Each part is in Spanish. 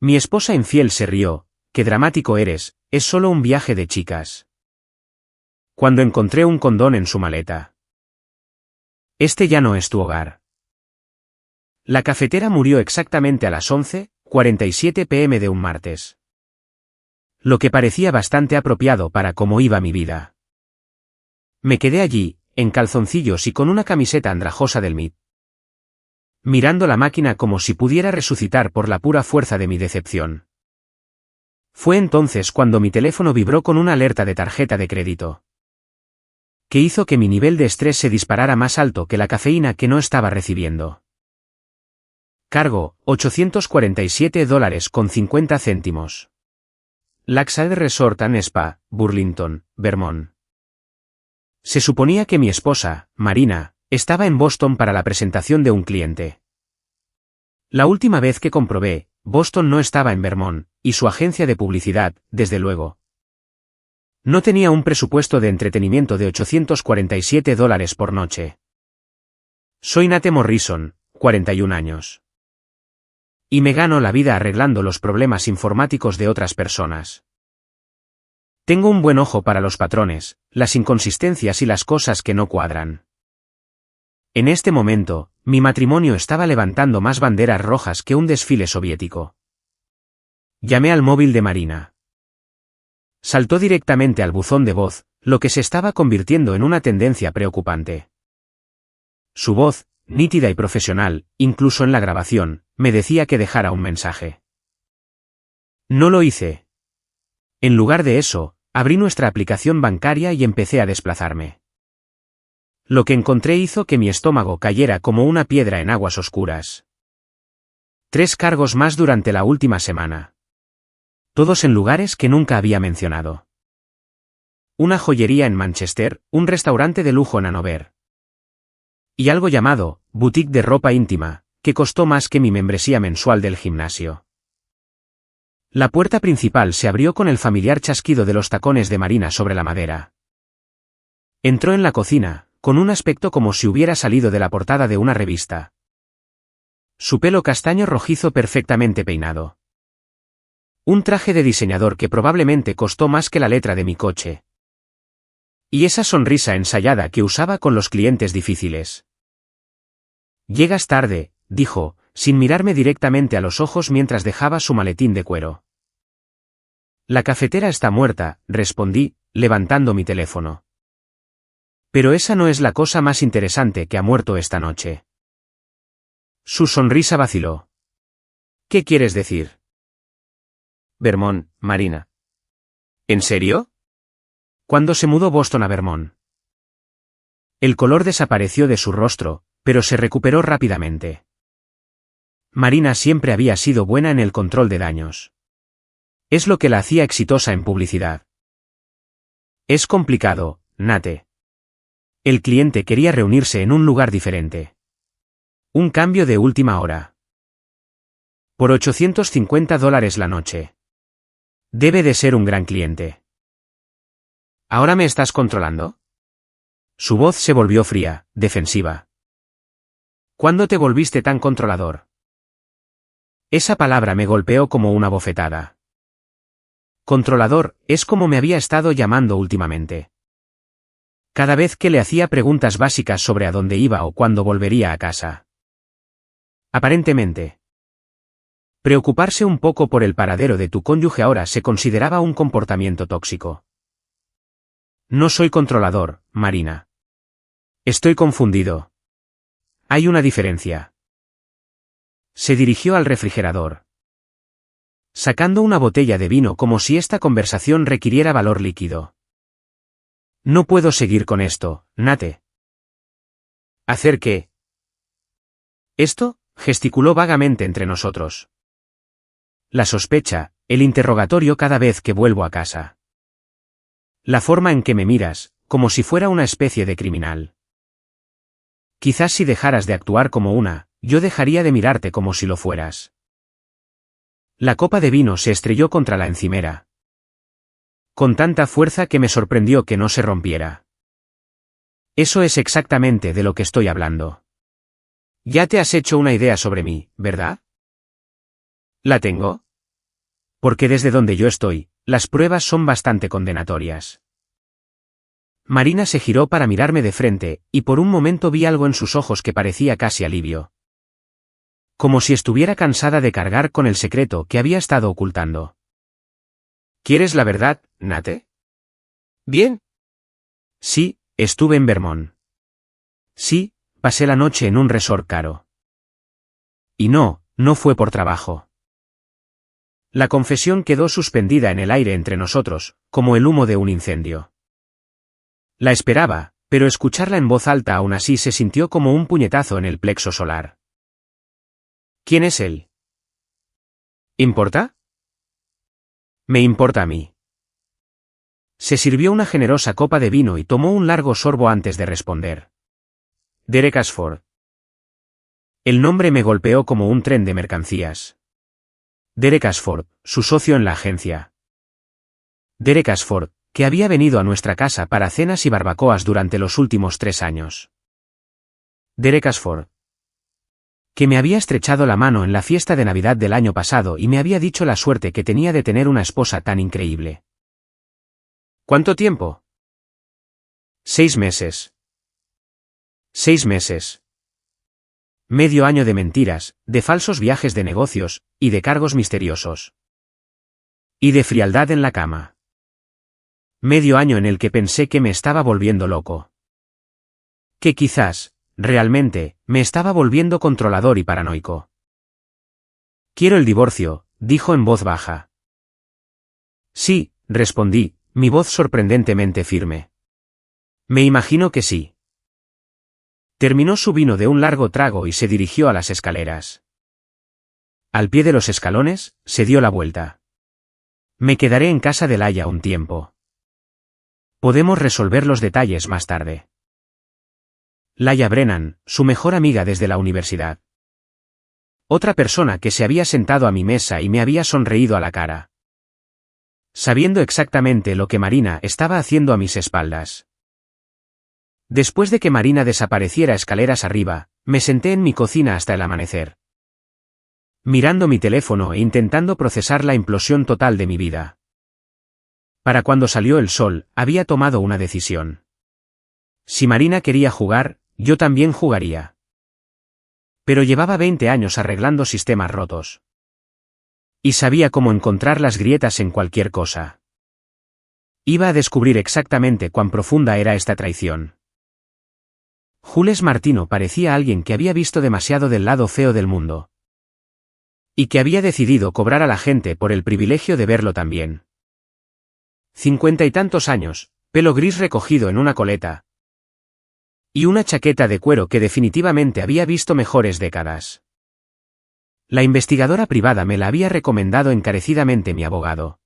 Mi esposa infiel se rió. Qué dramático eres, es solo un viaje de chicas. Cuando encontré un condón en su maleta. Este ya no es tu hogar. La cafetera murió exactamente a las 11:47 p.m. de un martes. Lo que parecía bastante apropiado para cómo iba mi vida. Me quedé allí, en calzoncillos y con una camiseta andrajosa del MIT. Mirando la máquina como si pudiera resucitar por la pura fuerza de mi decepción. Fue entonces cuando mi teléfono vibró con una alerta de tarjeta de crédito. Que hizo que mi nivel de estrés se disparara más alto que la cafeína que no estaba recibiendo. Cargo, $847.50. Lakeside Resort and Spa, Burlington, Vermont. Se suponía que mi esposa, Marina, estaba en Boston para la presentación de un cliente. La última vez que comprobé, Boston no estaba en Vermont, y su agencia de publicidad, desde luego. No tenía un presupuesto de entretenimiento de $847 por noche. Soy Nate Morrison, 41 años. Y me gano la vida arreglando los problemas informáticos de otras personas. Tengo un buen ojo para los patrones, las inconsistencias y las cosas que no cuadran. En este momento, mi matrimonio estaba levantando más banderas rojas que un desfile soviético. Llamé al móvil de Marina. Saltó directamente al buzón de voz, lo que se estaba convirtiendo en una tendencia preocupante. Su voz, nítida y profesional, incluso en la grabación, me decía que dejara un mensaje. No lo hice. En lugar de eso, abrí nuestra aplicación bancaria y empecé a desplazarme. Lo que encontré hizo que mi estómago cayera como una piedra en aguas oscuras. 3 cargos más durante la última semana. Todos en lugares que nunca había mencionado. Una joyería en Manchester, un restaurante de lujo en Hannover. Y algo llamado, boutique de ropa íntima, que costó más que mi membresía mensual del gimnasio. La puerta principal se abrió con el familiar chasquido de los tacones de Marina sobre la madera. Entró en la cocina, con un aspecto como si hubiera salido de la portada de una revista. Su pelo castaño rojizo perfectamente peinado. Un traje de diseñador que probablemente costó más que la letra de mi coche. Y esa sonrisa ensayada que usaba con los clientes difíciles. Llegas tarde, dijo, sin mirarme directamente a los ojos mientras dejaba su maletín de cuero. La cafetera está muerta, respondí, levantando mi teléfono. Pero esa no es la cosa más interesante que ha muerto esta noche. Su sonrisa vaciló. ¿Qué quieres decir? Vermont, Marina. ¿En serio? ¿Cuándo se mudó Boston a Vermont? El color desapareció de su rostro, pero se recuperó rápidamente. Marina siempre había sido buena en el control de daños. Es lo que la hacía exitosa en publicidad. Es complicado, Nate. El cliente quería reunirse en un lugar diferente. Un cambio de última hora. Por $850 la noche. Debe de ser un gran cliente. ¿Ahora me estás controlando? Su voz se volvió fría, defensiva. ¿Cuándo te volviste tan controlador? Esa palabra me golpeó como una bofetada. Controlador, es como me había estado llamando últimamente. Cada vez que le hacía preguntas básicas sobre a dónde iba o cuándo volvería a casa. Aparentemente. Preocuparse un poco por el paradero de tu cónyuge ahora se consideraba un comportamiento tóxico. No soy controlador, Marina. Estoy confundido. Hay una diferencia. Se dirigió al refrigerador. Sacando una botella de vino como si esta conversación requiriera valor líquido. No puedo seguir con esto, Nate. ¿Hacer qué? Esto, gesticuló vagamente entre nosotros. La sospecha, el interrogatorio cada vez que vuelvo a casa. La forma en que me miras, como si fuera una especie de criminal. Quizás si dejaras de actuar como una, yo dejaría de mirarte como si lo fueras. La copa de vino se estrelló contra la encimera. Con tanta fuerza que me sorprendió que no se rompiera. Eso es exactamente de lo que estoy hablando. Ya te has hecho una idea sobre mí, ¿verdad? ¿La tengo? Porque desde donde yo estoy, las pruebas son bastante condenatorias. Marina se giró para mirarme de frente, y por un momento vi algo en sus ojos que parecía casi alivio. Como si estuviera cansada de cargar con el secreto que había estado ocultando. ¿Quieres la verdad, Nate? Bien. Sí, estuve en Vermont. Sí, pasé la noche en un resort caro. Y no fue por trabajo. La confesión quedó suspendida en el aire entre nosotros, como el humo de un incendio. La esperaba, pero escucharla en voz alta aún así se sintió como un puñetazo en el plexo solar. ¿Quién es él? ¿Importa? Me importa a mí. Se sirvió una generosa copa de vino y tomó un largo sorbo antes de responder. Derek Ashford. El nombre me golpeó como un tren de mercancías. Derek Ashford, su socio en la agencia. Derek Ashford, que había venido a nuestra casa para cenas y barbacoas durante los últimos 3 años. Derek Ashford. Que me había estrechado la mano en la fiesta de Navidad del año pasado y me había dicho la suerte que tenía de tener una esposa tan increíble. ¿Cuánto tiempo? 6 meses. 6 meses. Medio año de mentiras, de falsos viajes de negocios, y de cargos misteriosos. Y de frialdad en la cama. Medio año en el que pensé que me estaba volviendo loco. Que quizás, realmente, me estaba volviendo controlador y paranoico. Quiero el divorcio, dijo en voz baja. Sí, respondí, mi voz sorprendentemente firme. Me imagino que sí. Terminó su vino de un largo trago y se dirigió a las escaleras. Al pie de los escalones, se dio la vuelta. Me quedaré en casa de Laia un tiempo. Podemos resolver los detalles más tarde. Laia Brennan, su mejor amiga desde la universidad. Otra persona que se había sentado a mi mesa y me había sonreído a la cara. Sabiendo exactamente lo que Marina estaba haciendo a mis espaldas. Después de que Marina desapareciera escaleras arriba, me senté en mi cocina hasta el amanecer. Mirando mi teléfono e intentando procesar la implosión total de mi vida. Para cuando salió el sol, había tomado una decisión. Si Marina quería jugar, yo también jugaría. Pero llevaba 20 años arreglando sistemas rotos. Y sabía cómo encontrar las grietas en cualquier cosa. Iba a descubrir exactamente cuán profunda era esta traición. Jules Martino parecía alguien que había visto demasiado del lado feo del mundo. Y que había decidido cobrar a la gente por el privilegio de verlo también. 50 y tantos años, pelo gris recogido en una coleta. Y una chaqueta de cuero que definitivamente había visto mejores décadas. La investigadora privada me la había recomendado encarecidamente mi abogado.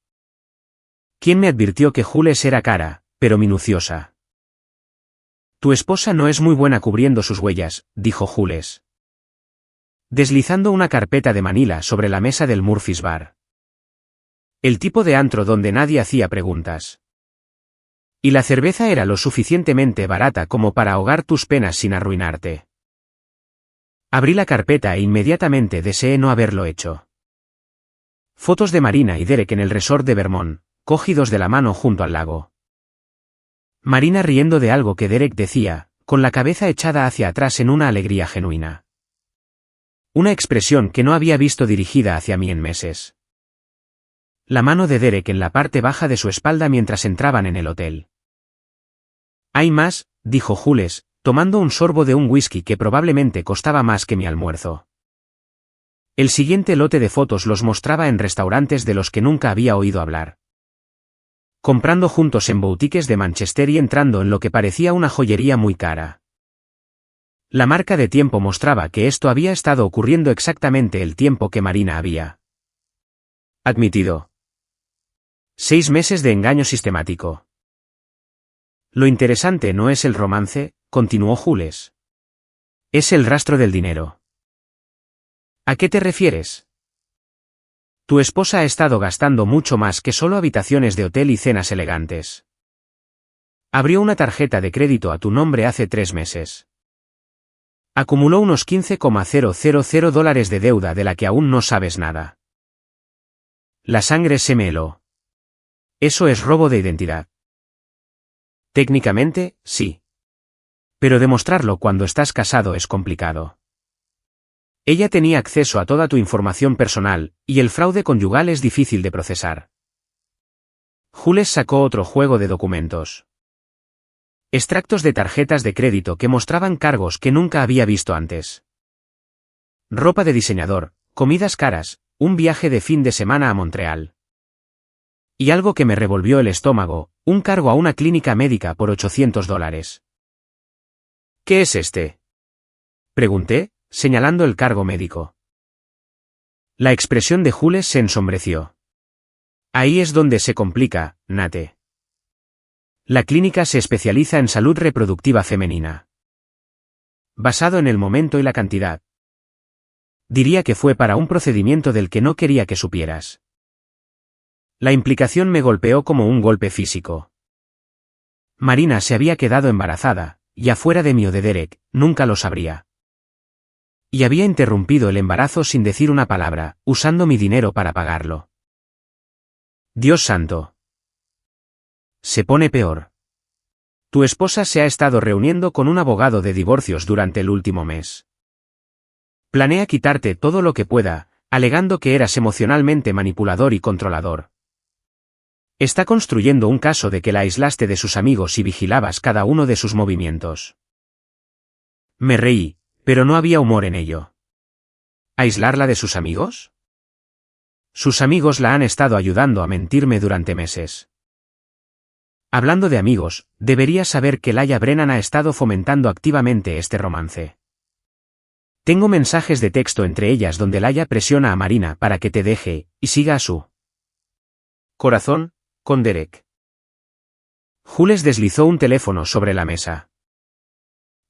Quien me advirtió que Jules era cara, pero minuciosa. Tu esposa no es muy buena cubriendo sus huellas, dijo Jules. Deslizando una carpeta de Manila sobre la mesa del Murphy's Bar. El tipo de antro donde nadie hacía preguntas. Y la cerveza era lo suficientemente barata como para ahogar tus penas sin arruinarte. Abrí la carpeta e inmediatamente deseé no haberlo hecho. Fotos de Marina y Derek en el resort de Vermont, cogidos de la mano junto al lago. Marina riendo de algo que Derek decía, con la cabeza echada hacia atrás en una alegría genuina. Una expresión que no había visto dirigida hacia mí en meses. La mano de Derek en la parte baja de su espalda mientras entraban en el hotel. Hay más, dijo Jules, tomando un sorbo de un whisky que probablemente costaba más que mi almuerzo. El siguiente lote de fotos los mostraba en restaurantes de los que nunca había oído hablar. Comprando juntos en boutiques de Manchester y entrando en lo que parecía una joyería muy cara. La marca de tiempo mostraba que esto había estado ocurriendo exactamente el tiempo que Marina había admitido. 6 meses de engaño sistemático. Lo interesante no es el romance, continuó Jules. Es el rastro del dinero. ¿A qué te refieres? Tu esposa ha estado gastando mucho más que solo habitaciones de hotel y cenas elegantes. Abrió una tarjeta de crédito a tu nombre hace 3 meses. Acumuló unos $15,000 de deuda de la que aún no sabes nada. La sangre se me heló. Eso es robo de identidad. Técnicamente, sí. Pero demostrarlo cuando estás casado es complicado. Ella tenía acceso a toda tu información personal, y el fraude conyugal es difícil de procesar. Jules sacó otro juego de documentos. Extractos de tarjetas de crédito que mostraban cargos que nunca había visto antes. Ropa de diseñador, comidas caras, un viaje de fin de semana a Montreal. Y algo que me revolvió el estómago, un cargo a una clínica médica por $800. ¿Qué es este? Pregunté, señalando el cargo médico. La expresión de Jules se ensombreció. Ahí es donde se complica, Nate. La clínica se especializa en salud reproductiva femenina. Basado en el momento y la cantidad. Diría que fue para un procedimiento del que no quería que supieras. La implicación me golpeó como un golpe físico. Marina se había quedado embarazada, y afuera de mí o de Derek, nunca lo sabría. Y había interrumpido el embarazo sin decir una palabra, usando mi dinero para pagarlo. Dios santo. Se pone peor. Tu esposa se ha estado reuniendo con un abogado de divorcios durante el último mes. Planea quitarte todo lo que pueda, alegando que eras emocionalmente manipulador y controlador. Está construyendo un caso de que la aislaste de sus amigos y vigilabas cada uno de sus movimientos. Me reí, pero no había humor en ello. ¿Aislarla de sus amigos? Sus amigos la han estado ayudando a mentirme durante meses. Hablando de amigos, deberías saber que Laia Brennan ha estado fomentando activamente este romance. Tengo mensajes de texto entre ellas donde Laia presiona a Marina para que te deje, y siga a su corazón, con Derek. Jules deslizó un teléfono sobre la mesa.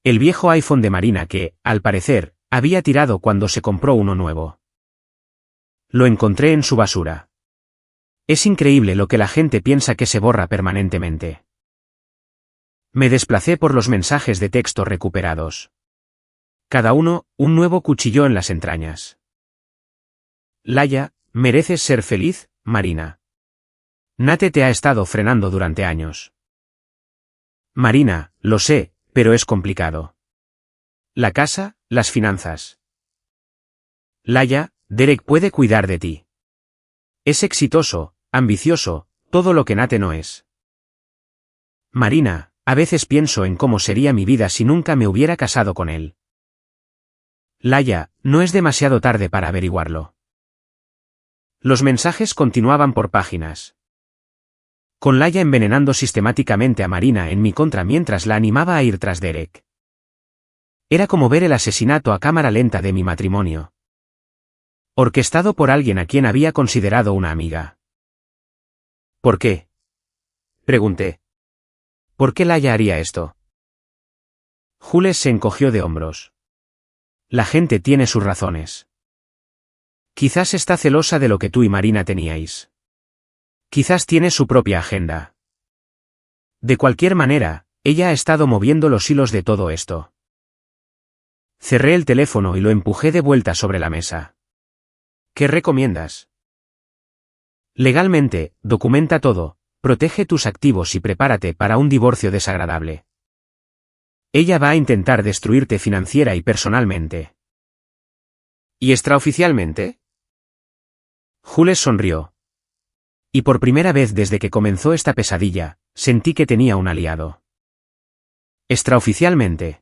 El viejo iPhone de Marina que, al parecer, había tirado cuando se compró uno nuevo. Lo encontré en su basura. Es increíble lo que la gente piensa que se borra permanentemente. Me desplacé por los mensajes de texto recuperados. Cada uno, un nuevo cuchillo en las entrañas. Laia, mereces ser feliz, Marina. Nate te ha estado frenando durante años. Marina, lo sé, pero es complicado. La casa, las finanzas. Laia, Derek puede cuidar de ti. Es exitoso, ambicioso, todo lo que Nate no es. Marina, a veces pienso en cómo sería mi vida si nunca me hubiera casado con él. Laia, no es demasiado tarde para averiguarlo. Los mensajes continuaban por páginas. Con Laia envenenando sistemáticamente a Marina en mi contra mientras la animaba a ir tras Derek. Era como ver el asesinato a cámara lenta de mi matrimonio. Orquestado por alguien a quien había considerado una amiga. ¿Por qué? Pregunté. ¿Por qué Laia haría esto? Jules se encogió de hombros. La gente tiene sus razones. Quizás está celosa de lo que tú y Marina teníais. Quizás tiene su propia agenda. De cualquier manera, ella ha estado moviendo los hilos de todo esto. Cerré el teléfono y lo empujé de vuelta sobre la mesa. ¿Qué recomiendas? Legalmente, documenta todo, protege tus activos y prepárate para un divorcio desagradable. Ella va a intentar destruirte financiera y personalmente. ¿Y extraoficialmente? Jules sonrió. Y por primera vez desde que comenzó esta pesadilla, sentí que tenía un aliado. Extraoficialmente.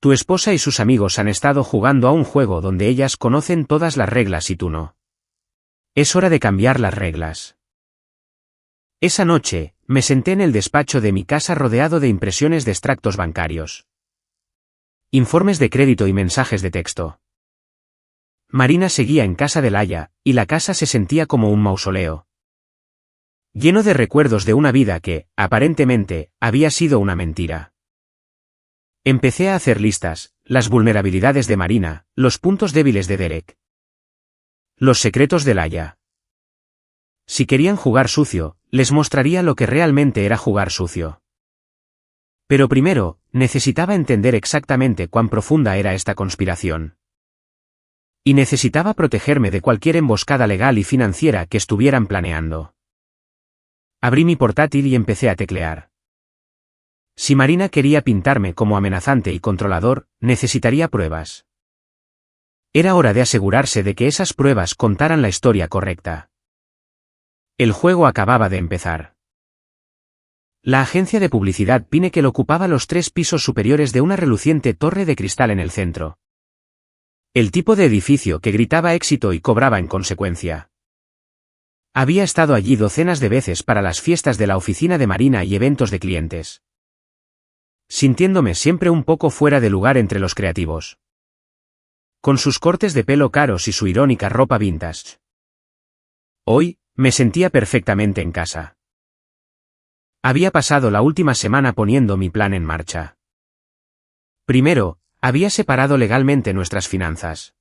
Tu esposa y sus amigos han estado jugando a un juego donde ellas conocen todas las reglas y tú no. Es hora de cambiar las reglas. Esa noche, me senté en el despacho de mi casa rodeado de impresiones de extractos bancarios. Informes de crédito y mensajes de texto. Marina seguía en casa de Laia, y la casa se sentía como un mausoleo. Lleno de recuerdos de una vida que, aparentemente, había sido una mentira. Empecé a hacer listas, las vulnerabilidades de Marina, los puntos débiles de Derek. Los secretos de Laia. Si querían jugar sucio, les mostraría lo que realmente era jugar sucio. Pero primero, necesitaba entender exactamente cuán profunda era esta conspiración. Y necesitaba protegerme de cualquier emboscada legal y financiera que estuvieran planeando. Abrí mi portátil y empecé a teclear. Si Marina quería pintarme como amenazante y controlador, necesitaría pruebas. Era hora de asegurarse de que esas pruebas contaran la historia correcta. El juego acababa de empezar. La agencia de publicidad Pinnacle ocupaba los 3 pisos superiores de una reluciente torre de cristal en el centro. El tipo de edificio que gritaba éxito y cobraba en consecuencia. Había estado allí docenas de veces para las fiestas de la oficina de Marina y eventos de clientes. Sintiéndome siempre un poco fuera de lugar entre los creativos. Con sus cortes de pelo caros y su irónica ropa vintage. Hoy, me sentía perfectamente en casa. Había pasado la última semana poniendo mi plan en marcha. Primero, había separado legalmente nuestras finanzas.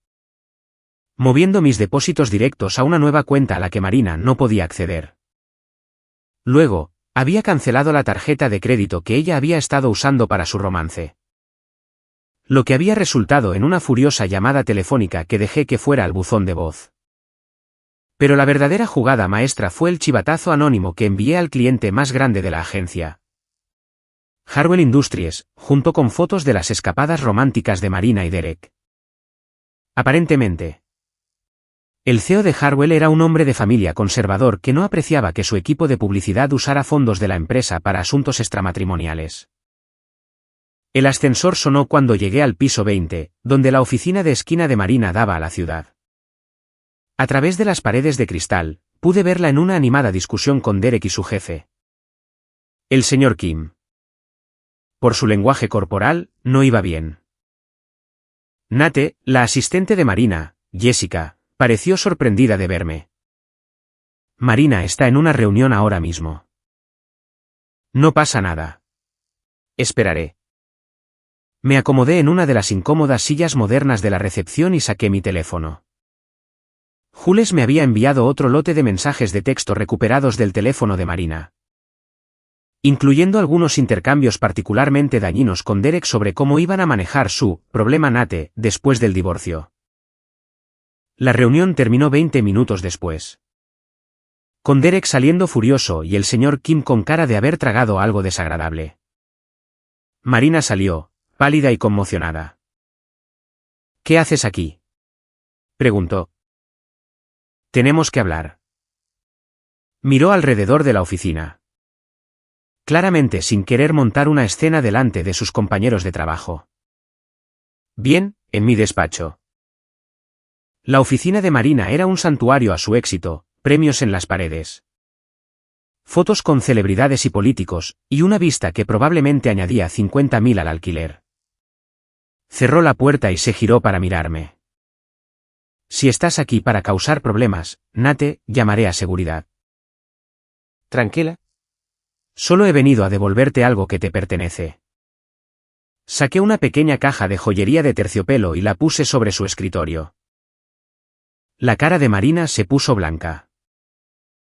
Moviendo mis depósitos directos a una nueva cuenta a la que Marina no podía acceder. Luego, había cancelado la tarjeta de crédito que ella había estado usando para su romance. Lo que había resultado en una furiosa llamada telefónica que dejé que fuera al buzón de voz. Pero la verdadera jugada maestra fue el chivatazo anónimo que envié al cliente más grande de la agencia. Harwell Industries, junto con fotos de las escapadas románticas de Marina y Derek. Aparentemente. El CEO de Harwell era un hombre de familia conservador que no apreciaba que su equipo de publicidad usara fondos de la empresa para asuntos extramatrimoniales. El ascensor sonó cuando llegué al piso 20, donde la oficina de esquina de Marina daba a la ciudad. A través de las paredes de cristal, pude verla en una animada discusión con Derek y su jefe. El señor Kim. Por su lenguaje corporal, no iba bien. Nate, la asistente de Marina, Jessica, pareció sorprendida de verme. Marina está en una reunión ahora mismo. No pasa nada. Esperaré. Me acomodé en una de las incómodas sillas modernas de la recepción y saqué mi teléfono. Jules me había enviado otro lote de mensajes de texto recuperados del teléfono de Marina. Incluyendo algunos intercambios particularmente dañinos con Derek sobre cómo iban a manejar su problema Nate después del divorcio. La reunión terminó 20 minutos después. Con Derek saliendo furioso y el señor Kim con cara de haber tragado algo desagradable. Marina salió, pálida y conmocionada. ¿Qué haces aquí?, preguntó. Tenemos que hablar. Miró alrededor de la oficina. Claramente sin querer montar una escena delante de sus compañeros de trabajo. Bien, en mi despacho. La oficina de Marina era un santuario a su éxito, premios en las paredes. Fotos con celebridades y políticos, y una vista que probablemente añadía 50.000 al alquiler. Cerró la puerta y se giró para mirarme. Si estás aquí para causar problemas, Nate, llamaré a seguridad. Tranquila. Solo he venido a devolverte algo que te pertenece. Saqué una pequeña caja de joyería de terciopelo y la puse sobre su escritorio. La cara de Marina se puso blanca.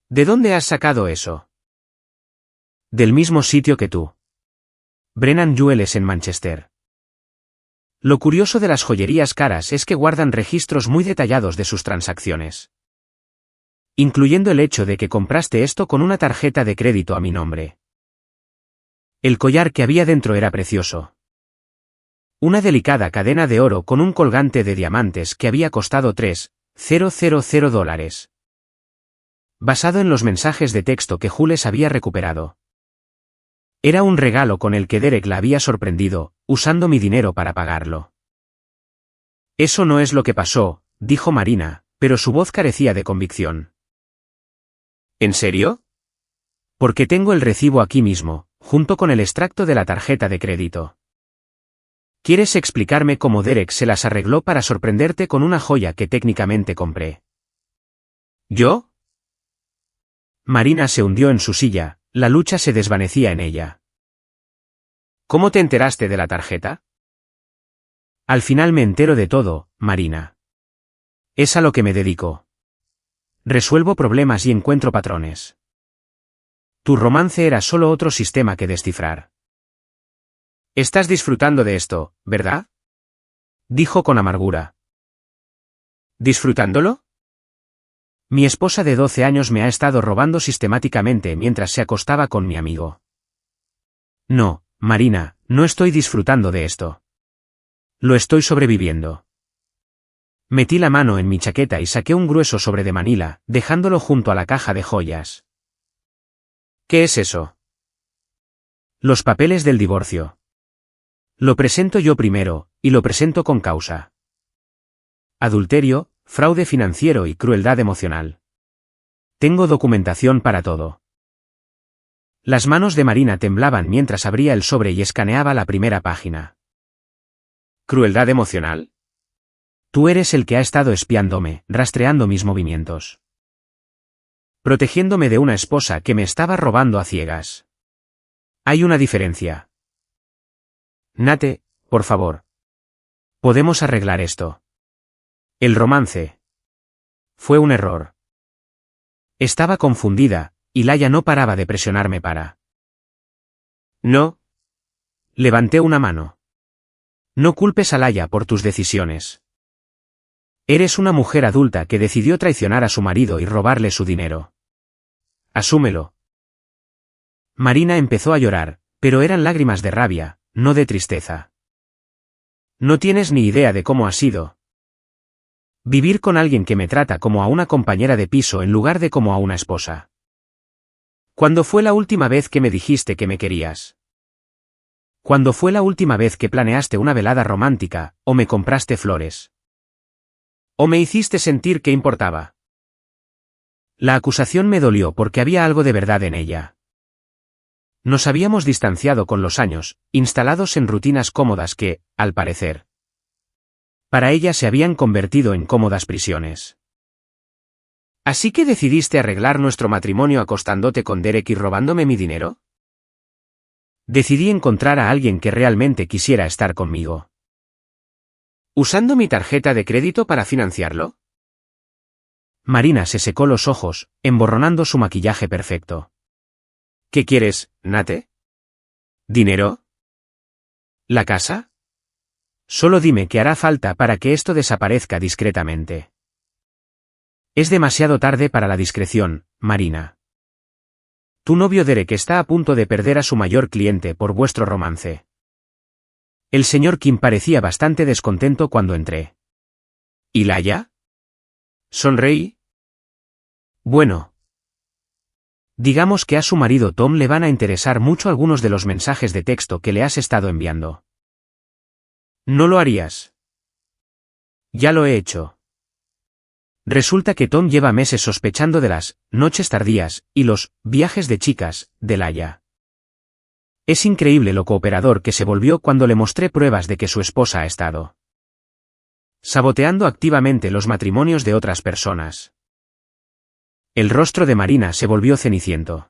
¿De dónde has sacado eso? Del mismo sitio que tú. Brennan Jewelers en Manchester. Lo curioso de las joyerías caras es que guardan registros muy detallados de sus transacciones. Incluyendo el hecho de que compraste esto con una tarjeta de crédito a mi nombre. El collar que había dentro era precioso. Una delicada cadena de oro con un colgante de diamantes que había costado $3,000. Basado en los mensajes de texto que Jules había recuperado. Era un regalo con el que Derek la había sorprendido, usando mi dinero para pagarlo. Eso no es lo que pasó, dijo Marina, pero su voz carecía de convicción. ¿En serio? Porque tengo el recibo aquí mismo, junto con el extracto de la tarjeta de crédito. ¿Quieres explicarme cómo Derek se las arregló para sorprenderte con una joya que técnicamente compré? ¿Yo? Marina se hundió en su silla, la lucha se desvanecía en ella. ¿Cómo te enteraste de la tarjeta? Al final me entero de todo, Marina. Es a lo que me dedico. Resuelvo problemas y encuentro patrones. Tu romance era solo otro sistema que descifrar. Estás disfrutando de esto, ¿verdad? Dijo con amargura. ¿Disfrutándolo? Mi esposa de 12 años me ha estado robando sistemáticamente mientras se acostaba con mi amigo. No, Marina, no estoy disfrutando de esto. Lo estoy sobreviviendo. Metí la mano en mi chaqueta y saqué un grueso sobre de Manila, dejándolo junto a la caja de joyas. ¿Qué es eso? Los papeles del divorcio. Lo presento yo primero, y lo presento con causa. Adulterio, fraude financiero y crueldad emocional. Tengo documentación para todo. Las manos de Marina temblaban mientras abría el sobre y escaneaba la primera página. ¿Crueldad emocional? Tú eres el que ha estado espiándome, rastreando mis movimientos. Protegiéndome de una esposa que me estaba robando a ciegas. Hay una diferencia. Nate, por favor. Podemos arreglar esto. El romance. Fue un error. Estaba confundida, y Laia no paraba de presionarme para. No. Levanté una mano. No culpes a Laia por tus decisiones. Eres una mujer adulta que decidió traicionar a su marido y robarle su dinero. Asúmelo. Marina empezó a llorar, pero eran lágrimas de rabia, no de tristeza. No tienes ni idea de cómo ha sido. Vivir con alguien que me trata como a una compañera de piso en lugar de como a una esposa. ¿Cuándo fue la última vez que me dijiste que me querías? ¿Cuándo fue la última vez que planeaste una velada romántica, o me compraste flores? ¿O me hiciste sentir que importaba? La acusación me dolió porque había algo de verdad en ella. Nos habíamos distanciado con los años, instalados en rutinas cómodas que, al parecer, para ella se habían convertido en cómodas prisiones. ¿Así que decidiste arreglar nuestro matrimonio acostándote con Derek y robándome mi dinero? Decidí encontrar a alguien que realmente quisiera estar conmigo. ¿Usando mi tarjeta de crédito para financiarlo? Marina se secó los ojos, emborronando su maquillaje perfecto. ¿Qué quieres, Nate? ¿Dinero? ¿La casa? Solo dime qué hará falta para que esto desaparezca discretamente. Es demasiado tarde para la discreción, Marina. Tu novio Derek está a punto de perder a su mayor cliente por vuestro romance. El señor Kim parecía bastante descontento cuando entré. ¿Y Laia? Sonreí. Bueno. Digamos que a su marido Tom le van a interesar mucho algunos de los mensajes de texto que le has estado enviando. ¿No lo harías? Ya lo he hecho. Resulta que Tom lleva meses sospechando de las noches tardías y los viajes de chicas de Laia. Es increíble lo cooperador que se volvió cuando le mostré pruebas de que su esposa ha estado saboteando activamente los matrimonios de otras personas. El rostro de Marina se volvió ceniciento.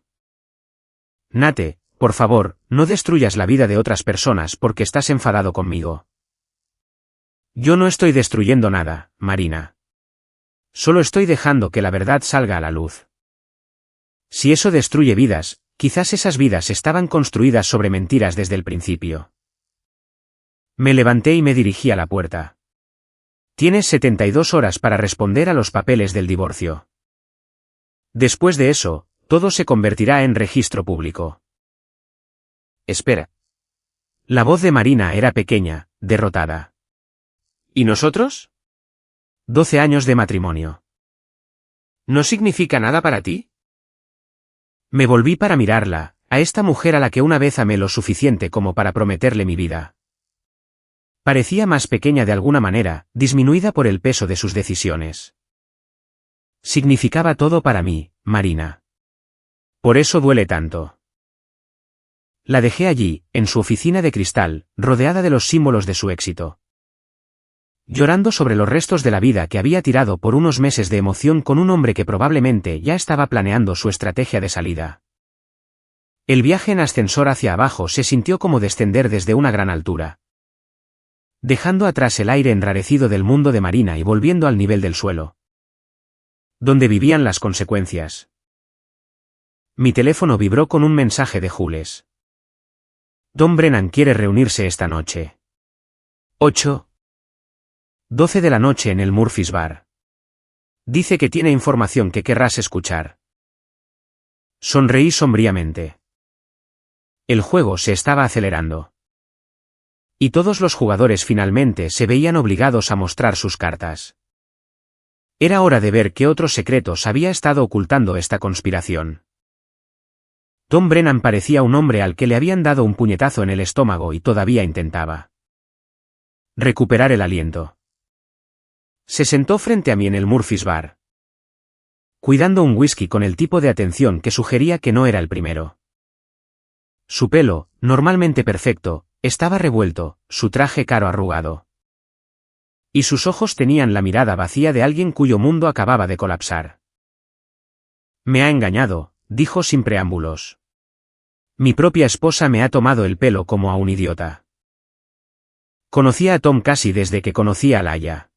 Nate, por favor, no destruyas la vida de otras personas porque estás enfadado conmigo. Yo no estoy destruyendo nada, Marina. Solo estoy dejando que la verdad salga a la luz. Si eso destruye vidas, quizás esas vidas estaban construidas sobre mentiras desde el principio. Me levanté y me dirigí a la puerta. Tienes 72 horas para responder a los papeles del divorcio. Después de eso, todo se convertirá en registro público. Espera. La voz de Marina era pequeña, derrotada. ¿Y nosotros? 12 años de matrimonio. ¿No significa nada para ti? Me volví para mirarla, a esta mujer a la que una vez amé lo suficiente como para prometerle mi vida. Parecía más pequeña de alguna manera, disminuida por el peso de sus decisiones. Significaba todo para mí, Marina. Por eso duele tanto. La dejé allí, en su oficina de cristal, rodeada de los símbolos de su éxito. Llorando sobre los restos de la vida que había tirado por unos meses de emoción con un hombre que probablemente ya estaba planeando su estrategia de salida. El viaje en ascensor hacia abajo se sintió como descender desde una gran altura, dejando atrás el aire enrarecido del mundo de Marina y volviendo al nivel del suelo, donde vivían las consecuencias. Mi teléfono vibró con un mensaje de Jules. Tom Brennan quiere reunirse esta noche. 8:12 de la noche en el Murphy's Bar. Dice que tiene información que querrás escuchar. Sonreí sombríamente. El juego se estaba acelerando. Y todos los jugadores finalmente se veían obligados a mostrar sus cartas. Era hora de ver qué otros secretos había estado ocultando esta conspiración. Tom Brennan parecía un hombre al que le habían dado un puñetazo en el estómago y todavía intentaba recuperar el aliento. Se sentó frente a mí en el Murphy's Bar, cuidando un whisky con el tipo de atención que sugería que no era el primero. Su pelo, normalmente perfecto, estaba revuelto, su traje caro arrugado. Y sus ojos tenían la mirada vacía de alguien cuyo mundo acababa de colapsar. Me ha engañado, dijo sin preámbulos. Mi propia esposa me ha tomado el pelo como a un idiota. Conocía a Tom casi desde que conocía a Laia.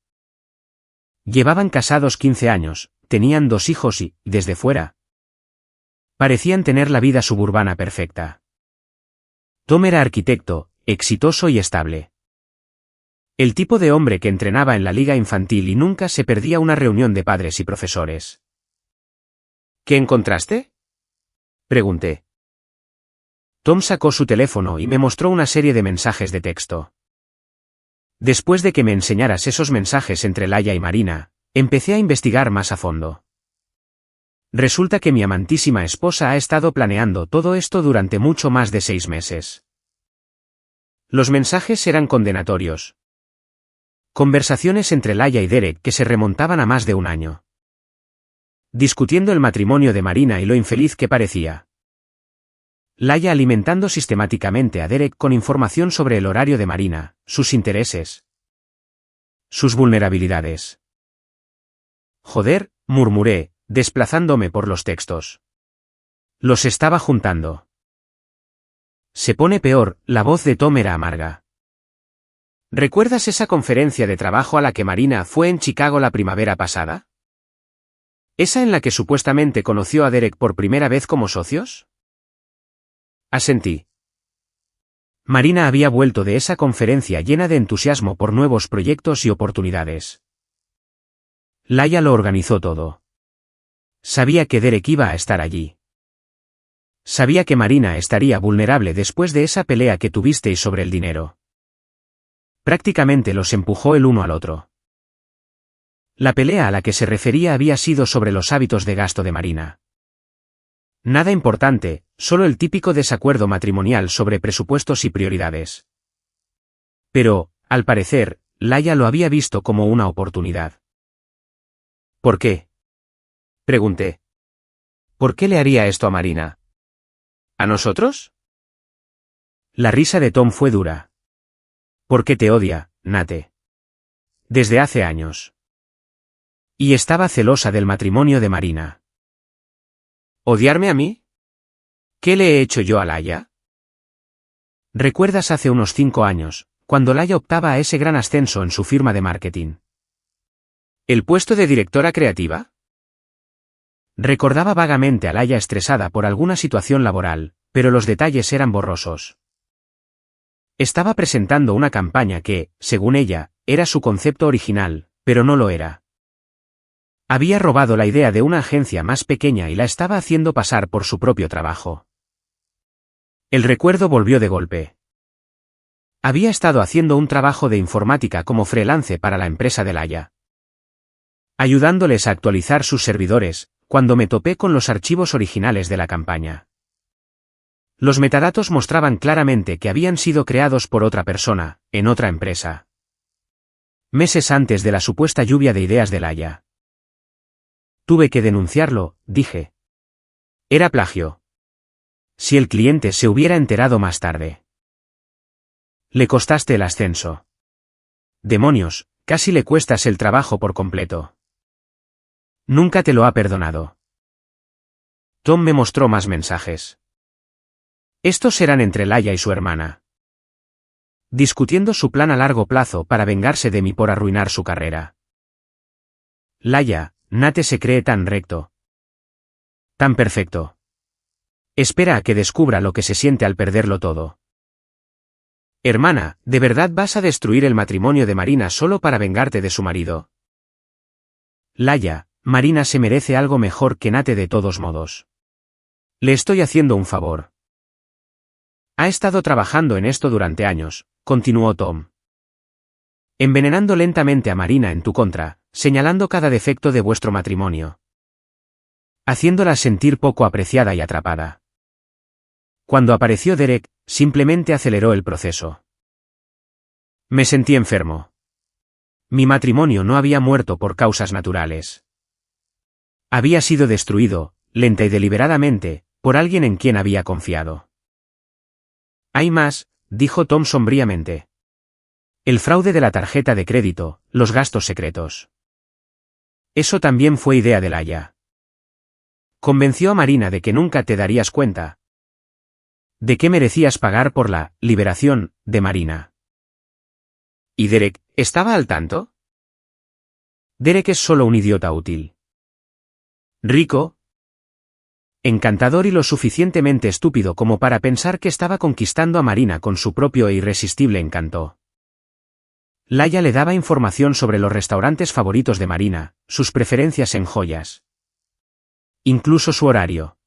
Llevaban casados 15 años, tenían 2 hijos y, desde fuera, parecían tener la vida suburbana perfecta. Tom era arquitecto, exitoso y estable. El tipo de hombre que entrenaba en la liga infantil y nunca se perdía una reunión de padres y profesores. ¿Qué encontraste?, pregunté. Tom sacó su teléfono y me mostró una serie de mensajes de texto. Después de que me enseñaras esos mensajes entre Laia y Marina, empecé a investigar más a fondo. Resulta que mi amantísima esposa ha estado planeando todo esto durante mucho más de 6 meses. Los mensajes eran condenatorios. Conversaciones entre Laia y Derek que se remontaban a más de un año. Discutiendo el matrimonio de Marina y lo infeliz que parecía. Laia alimentando sistemáticamente a Derek con información sobre el horario de Marina, sus intereses, sus vulnerabilidades. Joder, murmuré, desplazándome por los textos. Los estaba juntando. Se pone peor, la voz de Tom era amarga. ¿Recuerdas esa conferencia de trabajo a la que Marina fue en Chicago la primavera pasada? ¿Esa en la que supuestamente conoció a Derek por primera vez como socios? Asentí. Marina había vuelto de esa conferencia llena de entusiasmo por nuevos proyectos y oportunidades. Laia lo organizó todo. Sabía que Derek iba a estar allí. Sabía que Marina estaría vulnerable después de esa pelea que tuvisteis sobre el dinero. Prácticamente los empujó el uno al otro. La pelea a la que se refería había sido sobre los hábitos de gasto de Marina. Nada importante, solo el típico desacuerdo matrimonial sobre presupuestos y prioridades. Pero, al parecer, Laia lo había visto como una oportunidad. ¿Por qué?, pregunté. ¿Por qué le haría esto a Marina? ¿A nosotros? La risa de Tom fue dura. ¿Por qué te odia, Nate? Desde hace años. Y estaba celosa del matrimonio de Marina. ¿Odiarme a mí? ¿Qué le he hecho yo a Laia? ¿Recuerdas hace unos 5 años, cuando Laia optaba a ese gran ascenso en su firma de marketing? ¿El puesto de directora creativa? Recordaba vagamente a Laia estresada por alguna situación laboral, pero los detalles eran borrosos. Estaba presentando una campaña que, según ella, era su concepto original, pero no lo era. Había robado la idea de una agencia más pequeña y la estaba haciendo pasar por su propio trabajo. El recuerdo volvió de golpe. Había estado haciendo un trabajo de informática como freelance para la empresa de Laia, ayudándoles a actualizar sus servidores, cuando me topé con los archivos originales de la campaña. Los metadatos mostraban claramente que habían sido creados por otra persona, en otra empresa. Meses antes de la supuesta lluvia de ideas de Laia. Tuve que denunciarlo, dije. Era plagio. Si el cliente se hubiera enterado más tarde. Le costaste el ascenso. Demonios, casi le cuestas el trabajo por completo. Nunca te lo ha perdonado. Tom me mostró más mensajes. Estos eran entre Laia y su hermana, discutiendo su plan a largo plazo para vengarse de mí por arruinar su carrera. Laia, Nate se cree tan recto, tan perfecto. Espera a que descubra lo que se siente al perderlo todo. Hermana, ¿de verdad vas a destruir el matrimonio de Marina solo para vengarte de su marido? Laia, Marina se merece algo mejor que Nate de todos modos. Le estoy haciendo un favor. Ha estado trabajando en esto durante años, continuó Tom. Envenenando lentamente a Marina en tu contra, señalando cada defecto de vuestro matrimonio. Haciéndola sentir poco apreciada y atrapada. Cuando apareció Derek, simplemente aceleró el proceso. Me sentí enfermo. Mi matrimonio no había muerto por causas naturales. Había sido destruido, lenta y deliberadamente, por alguien en quien había confiado. Hay más, dijo Tom sombríamente. El fraude de la tarjeta de crédito, los gastos secretos. Eso también fue idea de Laia. Convenció a Marina de que nunca te darías cuenta. De que merecías pagar por la liberación de Marina. ¿Y Derek, estaba al tanto? Derek es solo un idiota útil. Rico. Encantador y lo suficientemente estúpido como para pensar que estaba conquistando a Marina con su propio e irresistible encanto. Laia le daba información sobre los restaurantes favoritos de Marina, sus preferencias en joyas. Incluso su horario.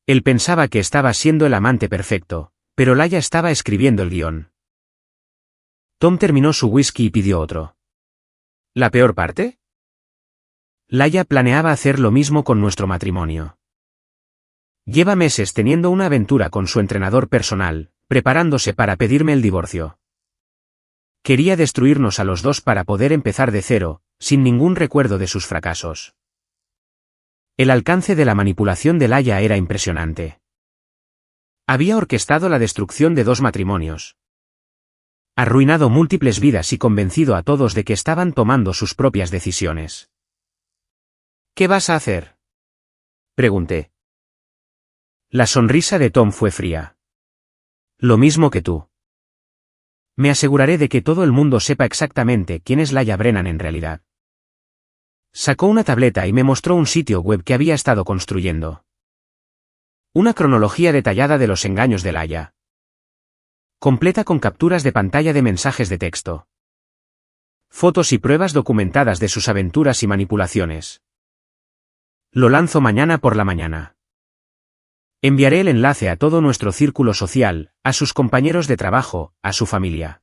Él pensaba que estaba siendo el amante perfecto, pero Laia estaba escribiendo el guión. Tom terminó su whisky y pidió otro. ¿La peor parte? Laia planeaba hacer lo mismo con nuestro matrimonio. Lleva meses teniendo una aventura con su entrenador personal, preparándose para pedirme el divorcio. Quería destruirnos a los dos para poder empezar de cero, sin ningún recuerdo de sus fracasos. El alcance de la manipulación de Laia era impresionante. Había orquestado la destrucción de 2 matrimonios. Arruinado múltiples vidas y convencido a todos de que estaban tomando sus propias decisiones. ¿Qué vas a hacer?, pregunté. La sonrisa de Tom fue fría. Lo mismo que tú. Me aseguraré de que todo el mundo sepa exactamente quién es Laia Brennan en realidad. Sacó una tableta y me mostró un sitio web que había estado construyendo. Una cronología detallada de los engaños de Laia. Completa con capturas de pantalla de mensajes de texto. Fotos y pruebas documentadas de sus aventuras y manipulaciones. Lo lanzo mañana por la mañana. Enviaré el enlace a todo nuestro círculo social, a sus compañeros de trabajo, a su familia.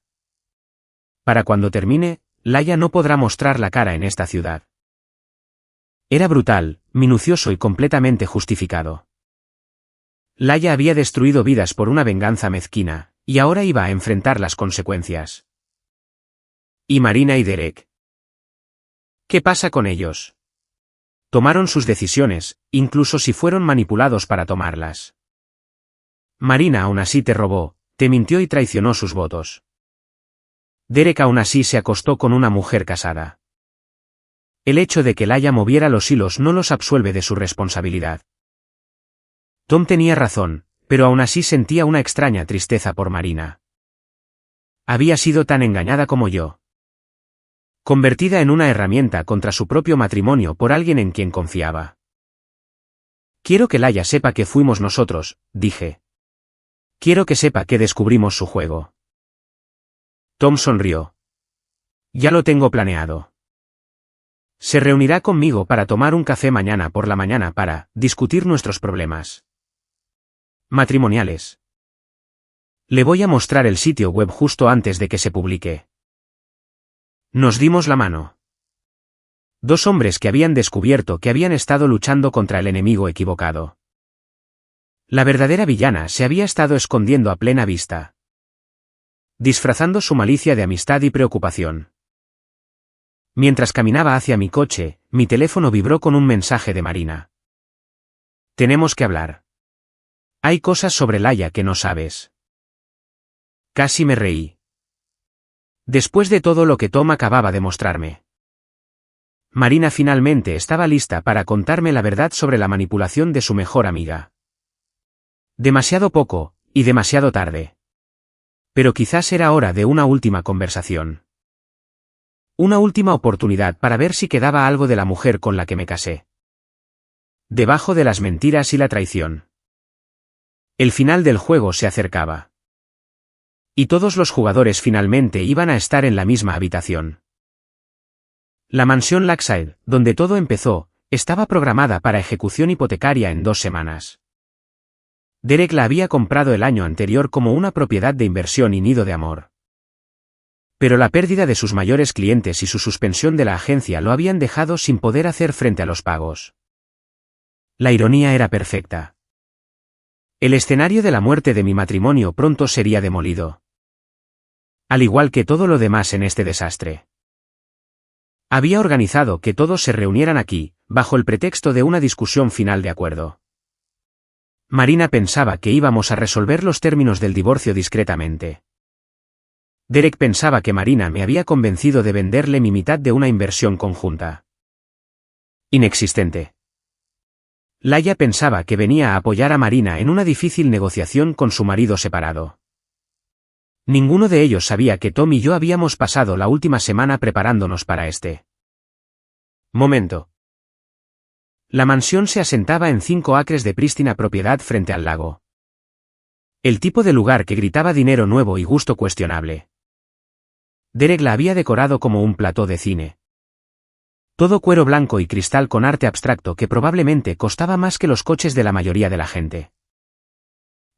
Para cuando termine, Laia no podrá mostrar la cara en esta ciudad. Era brutal, minucioso y completamente justificado. Laia había destruido vidas por una venganza mezquina, y ahora iba a enfrentar las consecuencias. ¿Y Marina y Derek? ¿Qué pasa con ellos? Tomaron sus decisiones, incluso si fueron manipulados para tomarlas. Marina aún así te robó, te mintió y traicionó sus votos. Derek aún así se acostó con una mujer casada. El hecho de que Laia moviera los hilos no los absuelve de su responsabilidad. Tom tenía razón, pero aún así sentía una extraña tristeza por Marina. Había sido tan engañada como yo. Convertida en una herramienta contra su propio matrimonio por alguien en quien confiaba. Quiero que Laia sepa que fuimos nosotros, dije. Quiero que sepa que descubrimos su juego. Tom sonrió. Ya lo tengo planeado. Se reunirá conmigo para tomar un café mañana por la mañana para discutir nuestros problemas matrimoniales. Le voy a mostrar el sitio web justo antes de que se publique. Nos dimos la mano. 2 hombres que habían descubierto que habían estado luchando contra el enemigo equivocado. La verdadera villana se había estado escondiendo a plena vista, disfrazando su malicia de amistad y preocupación. Mientras caminaba hacia mi coche, mi teléfono vibró con un mensaje de Marina. Tenemos que hablar. Hay cosas sobre Laia que no sabes. Casi me reí. Después de todo lo que Tom acababa de mostrarme. Marina finalmente estaba lista para contarme la verdad sobre la manipulación de su mejor amiga. Demasiado poco, y demasiado tarde. Pero quizás era hora de una última conversación. Una última oportunidad para ver si quedaba algo de la mujer con la que me casé. Debajo de las mentiras y la traición. El final del juego se acercaba. Y todos los jugadores finalmente iban a estar en la misma habitación. La mansión Lakeside, donde todo empezó, estaba programada para ejecución hipotecaria en 2 semanas. Derek la había comprado el año anterior como una propiedad de inversión y nido de amor. Pero la pérdida de sus mayores clientes y su suspensión de la agencia lo habían dejado sin poder hacer frente a los pagos. La ironía era perfecta. El escenario de la muerte de mi matrimonio pronto sería demolido. Al igual que todo lo demás en este desastre. Había organizado que todos se reunieran aquí, bajo el pretexto de una discusión final de acuerdo. Marina pensaba que íbamos a resolver los términos del divorcio discretamente. Derek pensaba que Marina me había convencido de venderle mi mitad de una inversión conjunta. Inexistente. Laia pensaba que venía a apoyar a Marina en una difícil negociación con su marido separado. Ninguno de ellos sabía que Tom y yo habíamos pasado la última semana preparándonos para este momento. La mansión se asentaba en 5 acres de prístina propiedad frente al lago. El tipo de lugar que gritaba dinero nuevo y gusto cuestionable. Derek la había decorado como un plató de cine. Todo cuero blanco y cristal con arte abstracto que probablemente costaba más que los coches de la mayoría de la gente.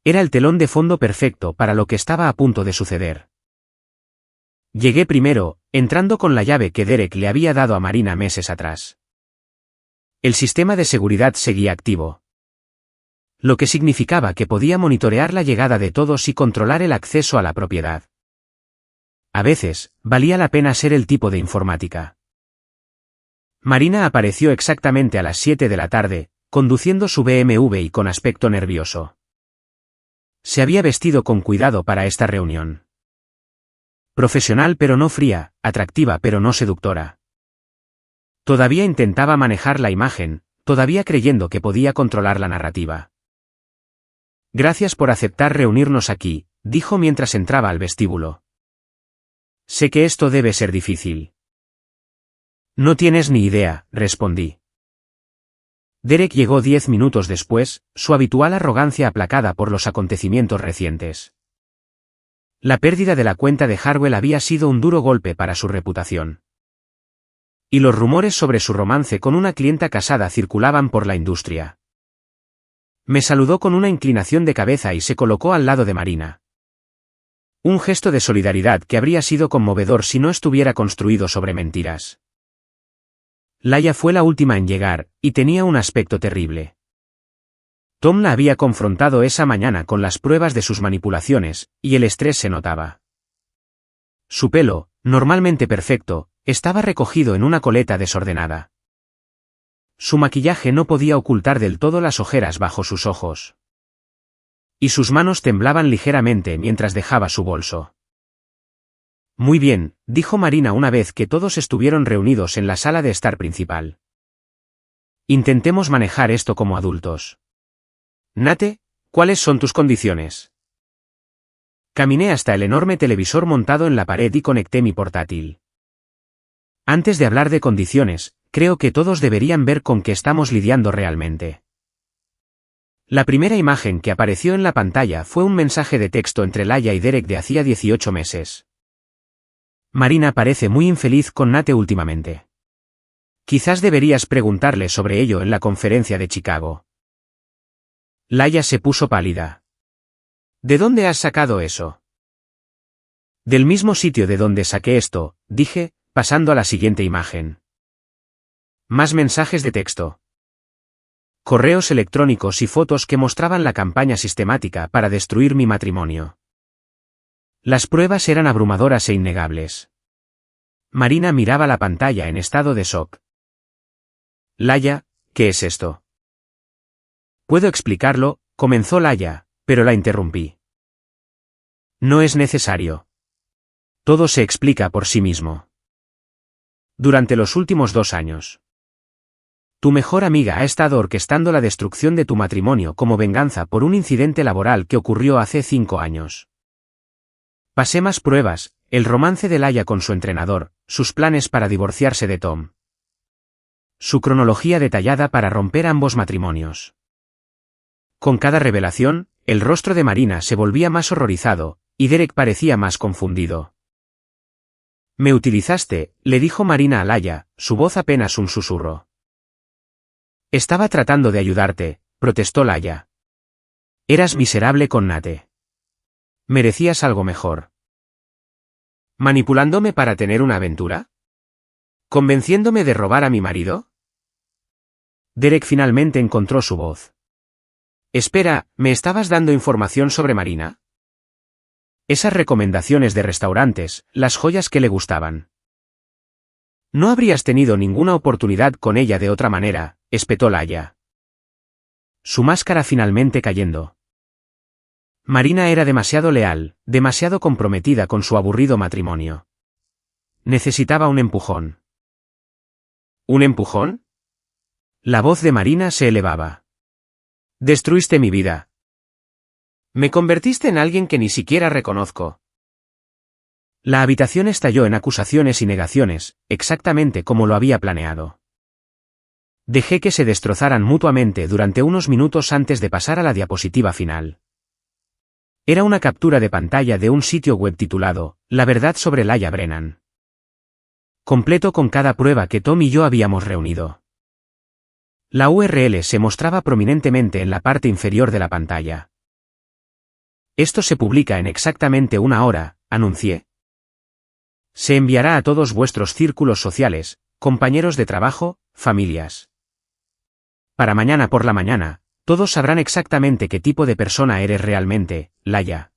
Era el telón de fondo perfecto para lo que estaba a punto de suceder. Llegué primero, entrando con la llave que Derek le había dado a Marina meses atrás. El sistema de seguridad seguía activo. Lo que significaba que podía monitorear la llegada de todos y controlar el acceso a la propiedad. A veces, valía la pena ser el tipo de informática. Marina apareció exactamente a las 7 de la tarde, conduciendo su BMW y con aspecto nervioso. Se había vestido con cuidado para esta reunión. Profesional pero no fría, atractiva pero no seductora. Todavía intentaba manejar la imagen, todavía creyendo que podía controlar la narrativa. Gracias por aceptar reunirnos aquí, dijo mientras entraba al vestíbulo. Sé que esto debe ser difícil. No tienes ni idea, respondí. Derek llegó 10 minutos después, su habitual arrogancia aplacada por los acontecimientos recientes. La pérdida de la cuenta de Harwell había sido un duro golpe para su reputación. Y los rumores sobre su romance con una clienta casada circulaban por la industria. Me saludó con una inclinación de cabeza y se colocó al lado de Marina. Un gesto de solidaridad que habría sido conmovedor si no estuviera construido sobre mentiras. Laia fue la última en llegar, y tenía un aspecto terrible. Tom la había confrontado esa mañana con las pruebas de sus manipulaciones, y el estrés se notaba. Su pelo, normalmente perfecto, estaba recogido en una coleta desordenada. Su maquillaje no podía ocultar del todo las ojeras bajo sus ojos. Y sus manos temblaban ligeramente mientras dejaba su bolso. Muy bien, dijo Marina una vez que todos estuvieron reunidos en la sala de estar principal. Intentemos manejar esto como adultos. Nate, ¿cuáles son tus condiciones? Caminé hasta el enorme televisor montado en la pared y conecté mi portátil. Antes de hablar de condiciones, creo que todos deberían ver con qué estamos lidiando realmente. La primera imagen que apareció en la pantalla fue un mensaje de texto entre Laia y Derek de hacía 18 meses. Marina parece muy infeliz con Nate últimamente. Quizás deberías preguntarle sobre ello en la conferencia de Chicago. Laia se puso pálida. ¿De dónde has sacado eso? Del mismo sitio de donde saqué esto, dije, pasando a la siguiente imagen. Más mensajes de texto. Correos electrónicos y fotos que mostraban la campaña sistemática para destruir mi matrimonio. Las pruebas eran abrumadoras e innegables. Marina miraba la pantalla en estado de shock. Laia, ¿qué es esto? Puedo explicarlo, comenzó Laia, pero la interrumpí. No es necesario. Todo se explica por sí mismo. Durante los últimos 2 años. Tu mejor amiga ha estado orquestando la destrucción de tu matrimonio como venganza por un incidente laboral que ocurrió hace 5 años. Pasé más pruebas, el romance de Laia con su entrenador, sus planes para divorciarse de Tom. Su cronología detallada para romper ambos matrimonios. Con cada revelación, el rostro de Marina se volvía más horrorizado, y Derek parecía más confundido. Me utilizaste, le dijo Marina a Laia, su voz apenas un susurro. Estaba tratando de ayudarte, protestó Laia. Eras miserable con Nate. Merecías algo mejor. ¿Manipulándome para tener una aventura? ¿Convenciéndome de robar a mi marido? Derek finalmente encontró su voz. Espera, ¿me estabas dando información sobre Marina? Esas recomendaciones de restaurantes, las joyas que le gustaban. No habrías tenido ninguna oportunidad con ella de otra manera, espetó Laia. Su máscara finalmente cayendo. Marina era demasiado leal, demasiado comprometida con su aburrido matrimonio. Necesitaba un empujón. ¿Un empujón? La voz de Marina se elevaba. Destruiste mi vida. Me convertiste en alguien que ni siquiera reconozco. La habitación estalló en acusaciones y negaciones, exactamente como lo había planeado. Dejé que se destrozaran mutuamente durante unos minutos antes de pasar a la diapositiva final. Era una captura de pantalla de un sitio web titulado La verdad sobre Laia Brennan. Completo con cada prueba que Tom y yo habíamos reunido. La URL se mostraba prominentemente en la parte inferior de la pantalla. Esto se publica en exactamente una hora, anuncié. Se enviará a todos vuestros círculos sociales, compañeros de trabajo, familias. Para mañana por la mañana, todos sabrán exactamente qué tipo de persona eres realmente, Laia.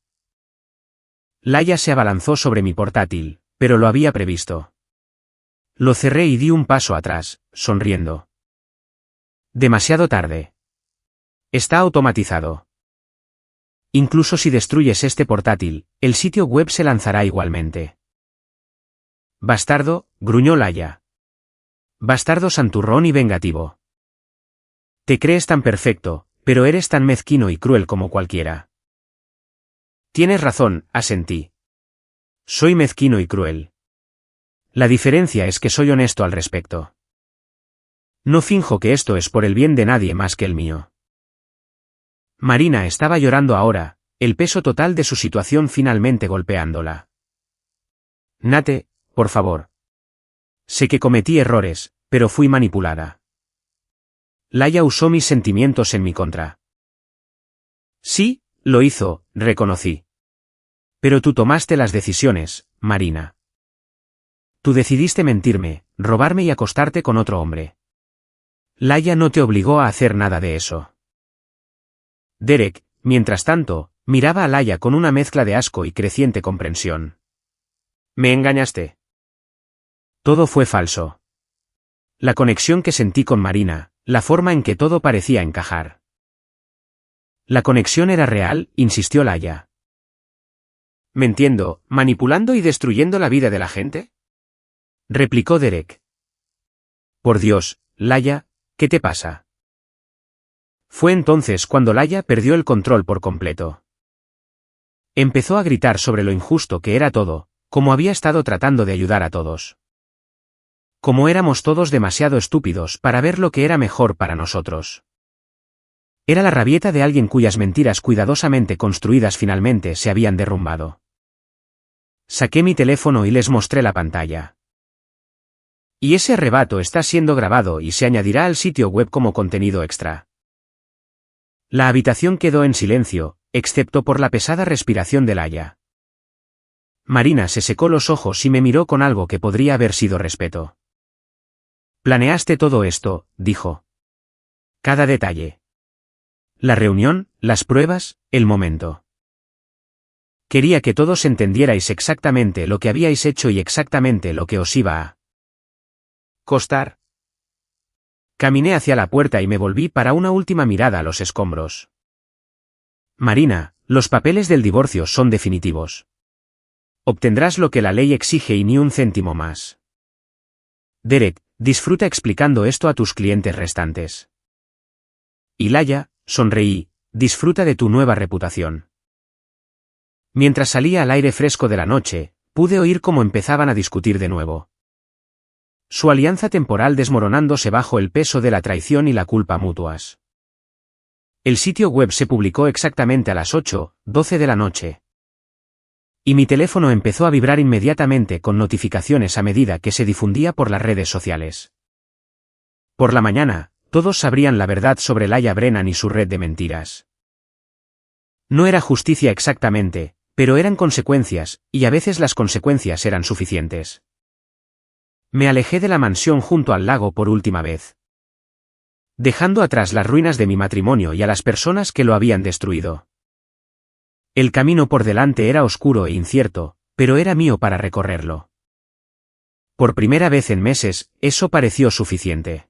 Laia se abalanzó sobre mi portátil, pero lo había previsto. Lo cerré y di un paso atrás, sonriendo. Demasiado tarde. Está automatizado. Incluso si destruyes este portátil, el sitio web se lanzará igualmente. Bastardo, gruñó Laia. Bastardo santurrón y vengativo. Te crees tan perfecto, pero eres tan mezquino y cruel como cualquiera. Tienes razón, asentí. Soy mezquino y cruel. La diferencia es que soy honesto al respecto. No finjo que esto es por el bien de nadie más que el mío. Marina estaba llorando ahora, el peso total de su situación finalmente golpeándola. Nate, por favor. Sé que cometí errores, pero fui manipulada. Laia usó mis sentimientos en mi contra. Sí, lo hizo, reconocí. Pero tú tomaste las decisiones, Marina. Tú decidiste mentirme, robarme y acostarte con otro hombre. Laia no te obligó a hacer nada de eso. Derek, mientras tanto, miraba a Laia con una mezcla de asco y creciente comprensión. Me engañaste. Todo fue falso. La conexión que sentí con Marina, la forma en que todo parecía encajar. La conexión era real, insistió Laia. ¿Mintiendo, manipulando y destruyendo la vida de la gente? Replicó Derek. Por Dios, Laia, ¿qué te pasa? Fue entonces cuando Laia perdió el control por completo. Empezó a gritar sobre lo injusto que era todo, como había estado tratando de ayudar a todos. Como éramos todos demasiado estúpidos para ver lo que era mejor para nosotros. Era la rabieta de alguien cuyas mentiras cuidadosamente construidas finalmente se habían derrumbado. Saqué mi teléfono y les mostré la pantalla. Y ese arrebato está siendo grabado y se añadirá al sitio web como contenido extra. La habitación quedó en silencio, excepto por la pesada respiración de Laia. Marina se secó los ojos y me miró con algo que podría haber sido respeto. Planeaste todo esto, dijo. Cada detalle. La reunión, las pruebas, el momento. Quería que todos entendierais exactamente lo que habíais hecho y exactamente lo que os iba a costar. Caminé hacia la puerta y me volví para una última mirada a los escombros. Marina, los papeles del divorcio son definitivos. Obtendrás lo que la ley exige y ni un céntimo más. Derek, disfruta explicando esto a tus clientes restantes. Y Laia, sonreí, disfruta de tu nueva reputación. Mientras salía al aire fresco de la noche, pude oír cómo empezaban a discutir de nuevo. Su alianza temporal desmoronándose bajo el peso de la traición y la culpa mutuas. El sitio web se publicó exactamente a las 8:12 de la noche. Y mi teléfono empezó a vibrar inmediatamente con notificaciones a medida que se difundía por las redes sociales. Por la mañana, todos sabrían la verdad sobre Laia Brennan y su red de mentiras. No era justicia exactamente, pero eran consecuencias, y a veces las consecuencias eran suficientes. Me alejé de la mansión junto al lago por última vez, dejando atrás las ruinas de mi matrimonio y a las personas que lo habían destruido. El camino por delante era oscuro e incierto, pero era mío para recorrerlo. Por primera vez en meses, eso pareció suficiente.